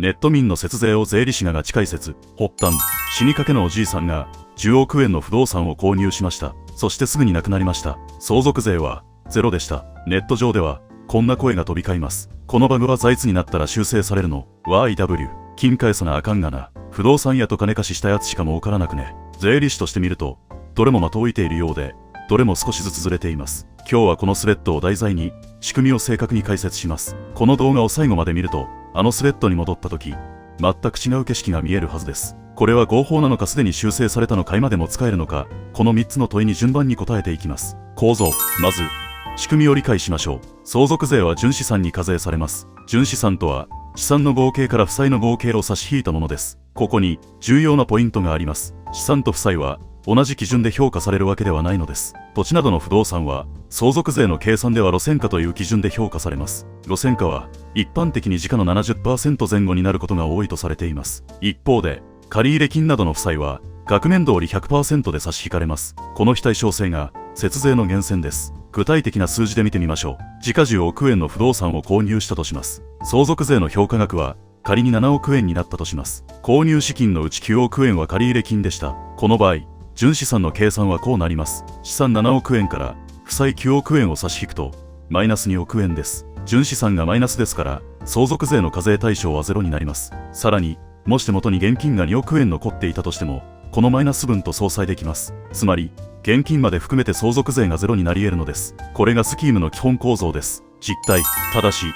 ネット民の節税を税理士がガチ解説。発端、死にかけのおじいさんが10億円の不動産を購入しました。そしてすぐに亡くなりました。相続税はゼロでした。ネット上ではこんな声が飛び交います。このバグは財津になったら修正されるの？ YW 金返さなあかんがな。不動産屋と金貸ししたやつしか儲からなくね。税理士として見るとどれも的を射ているようで、どれも少しずつずれています。今日はこのスレッドを題材に仕組みを正確に解説します。この動画を最後まで見ると、あのスレッドに戻った時、全く違う景色が見えるはずです。これは合法なのか、すでに修正されたのか、今でも使えるのか、この3つの問いに順番に答えていきます。構造。まず仕組みを理解しましょう。相続税は純資産に課税されます。純資産とは資産の合計から負債の合計を差し引いたものです。ここに重要なポイントがあります。資産と負債は同じ基準で評価されるわけではないのです。土地などの不動産は相続税の計算では路線価という基準で評価されます。路線価は一般的に時価の 70% 前後になることが多いとされています。一方で借入金などの負債は額面通り 100% で差し引かれます。この非対称性が節税の源泉です。具体的な数字で見てみましょう。時価10億円の不動産を購入したとします。相続税の評価額は仮に7億円になったとします。購入資金のうち9億円は借入金でした。この場合純資産の計算はこうなります。資産7億円から負債9億円を差し引くとマイナス2億円です。純資産がマイナスですから相続税の課税対象はゼロになります。さらにもし手元に現金が2億円残っていたとしても、このマイナス分と相殺できます。つまり現金まで含めて相続税がゼロになり得るのです。これがスキームの基本構造です。実態。ただし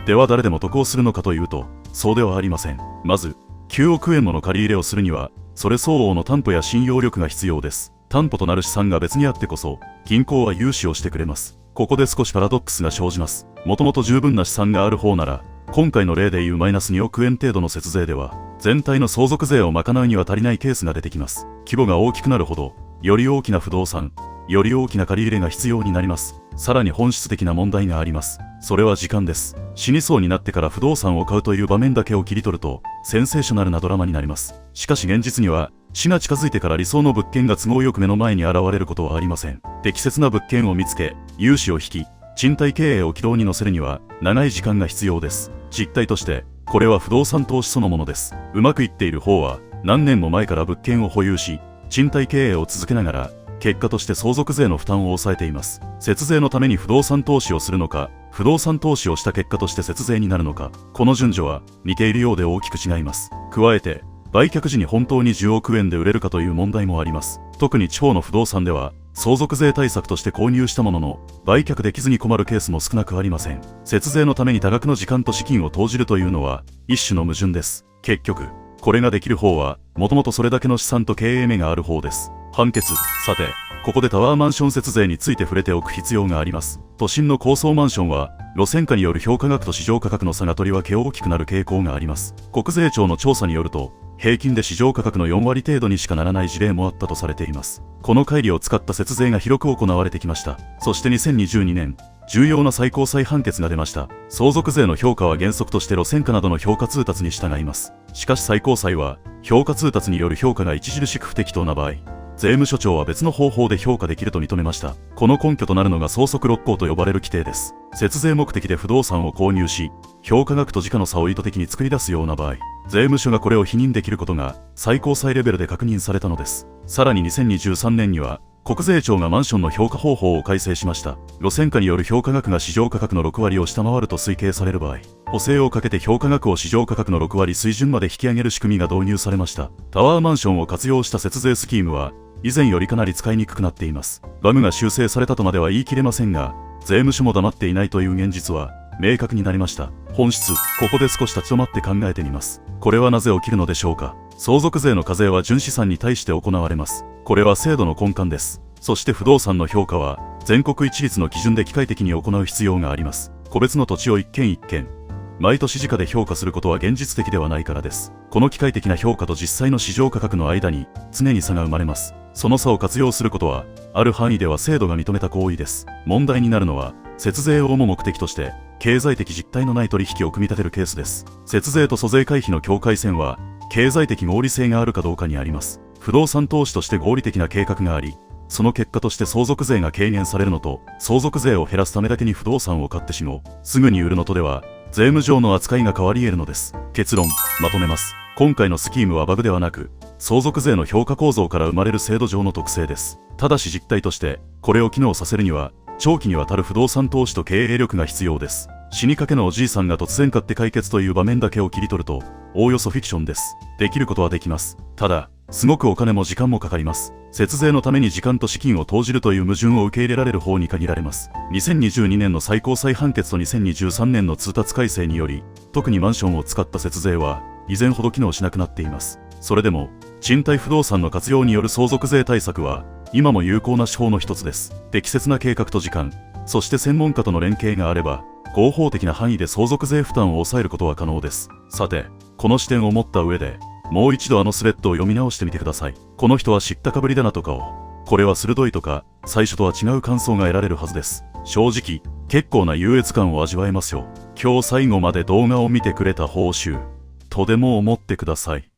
では誰でも得をするのかというと、そうではありません。まず9億円もの借り入れをするにはそれ相応の担保や信用力が必要です。担保となる資産が別にあってこそ銀行は融資をしてくれます。ここで少しパラドックスが生じます。もともと十分な資産がある方なら、今回の例でいうマイナス2億円程度の節税では全体の相続税を賄うには足りないケースが出てきます。規模が大きくなるほどより大きな不動産、より大きな借り入れが必要になります。さらに本質的な問題があります。それは時間です。死にそうになってから不動産を買うという場面だけを切り取るとセンセーショナルなドラマになります。しかし現実には死が近づいてから理想の物件が都合よく目の前に現れることはありません。適切な物件を見つけ融資を引き賃貸経営を軌道に乗せるには長い時間が必要です。実態としてこれは不動産投資そのものです。うまくいっている方は何年も前から物件を保有し賃貸経営を続けながら結果として相続税の負担を抑えています。節税のために不動産投資をするのか、不動産投資をした結果として節税になるのか、この順序は似ているようで大きく違います。加えて売却時に本当に10億円で売れるかという問題もあります。特に地方の不動産では相続税対策として購入したものの売却できずに困るケースも少なくありません。節税のために多額の時間と資金を投じるというのは一種の矛盾です。結局これができる方はもともとそれだけの資産と経営目がある方です。判決。さてここでタワーマンション節税について触れておく必要があります。都心の高層マンションは路線価による評価額と市場価格の差がとりわけ大きくなる傾向があります。国税庁の調査によると平均で市場価格の4割程度にしかならない事例もあったとされています。この乖離を使った節税が広く行われてきました。そして2022年重要な最高裁判決が出ました。相続税の評価は原則として路線価などの評価通達に従います。しかし最高裁は評価通達による評価が著しく不適当な場合、税務署長は別の方法で評価できると認めました。この根拠となるのが相続六項と呼ばれる規定です。節税目的で不動産を購入し評価額と時価の差を意図的に作り出すような場合、税務署がこれを否認できることが最高裁レベルで確認されたのです。さらに2023年には国税庁がマンションの評価方法を改正しました。路線価による評価額が市場価格の6割を下回ると推計される場合、補正をかけて評価額を市場価格の6割水準まで引き上げる仕組みが導入されました。タワーマンションを活用した節税スキームは以前よりかなり使いにくくなっています。バグが修正されたとまでは言い切れませんが、税務署も黙っていないという現実は明確になりました。本質。ここで少し立ち止まって考えてみます。これはなぜ起きるのでしょうか。相続税の課税は純資産に対して行われます。これは制度の根幹です。そして不動産の評価は全国一律の基準で機械的に行う必要があります。個別の土地を一軒一軒毎年時価で評価することは現実的ではないからです。この機械的な評価と実際の市場価格の間に常に差が生まれます。その差を活用することはある範囲では制度が認めた行為です。問題になるのは節税を主目的として経済的実態のない取引を組み立てるケースです。節税と租税回避の境界線は経済的合理性があるかどうかにあります。不動産投資として合理的な計画があり、その結果として相続税が軽減されるのと、相続税を減らすためだけに不動産を買ってしまう、すぐに売るのとでは税務上の扱いが変わり得るのです。結論、まとめます。今回のスキームはバグではなく、相続税の評価構造から生まれる制度上の特性です。ただし実態として、これを機能させるには、長期にわたる不動産投資と経営力が必要です。死にかけのおじいさんが突然買って解決という場面だけを切り取ると、おおよそフィクションです。できることはできます。ただ、すごくお金も時間もかかります。節税のために時間と資金を投じるという矛盾を受け入れられる方に限られます。2022年の最高裁判決と2023年の通達改正により、特にマンションを使った節税は、以前ほど機能しなくなっています。それでも、賃貸不動産の活用による相続税対策は、今も有効な手法の一つです。適切な計画と時間、そして専門家との連携があれば、合法的な範囲で相続税負担を抑えることは可能です。さて、この視点を持った上で、もう一度あのスレッドを読み直してみてください。この人は知ったかぶりだなとかを、これは鋭いとか、最初とは違う感想が得られるはずです。正直、結構な優越感を味わえますよ。今日最後まで動画を見てくれた報酬、とでも思ってください。